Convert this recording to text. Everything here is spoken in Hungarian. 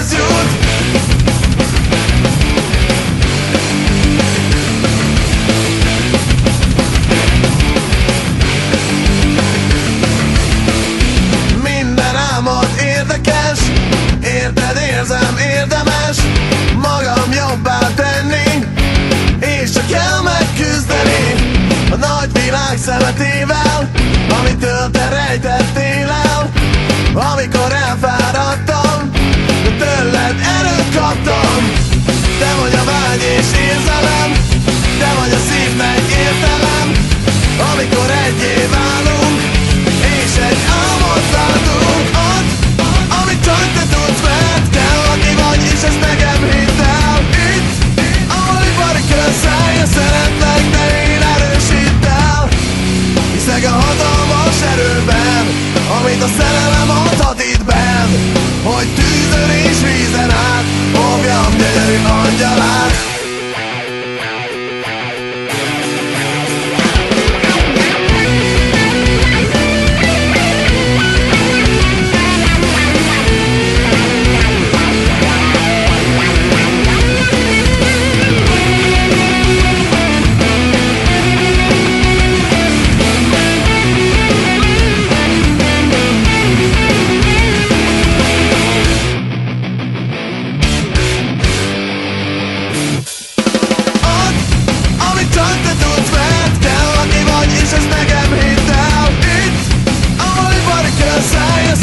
eszemhez jut. Minden álmod érdekes, érted, érzem, érdemes magam jobbá tenni, és csak kell megküzdeni a nagy világ szemetével, amitől te rejtettél el. Amikor elfáradtam, de tőled erőt kaptam. Te vagy a vágy és érzelem, te vagy a szívnek értelem. Amikor egyé válunk, és egy álmot látunk, add, amit csak te tudsz, mert kell, aki vagy, és ezt nekem hidd el. Itt, ahol ipari közszállja, szeretlek, de én erősídd el. Hiszek a hatalmas erőben, amit a szerelem adhat itt benn, hogy tűzön és vízen át fogjam gyönyörű angyalát. És ezt nekem hidd el. Itt, ahol ipari közszállja,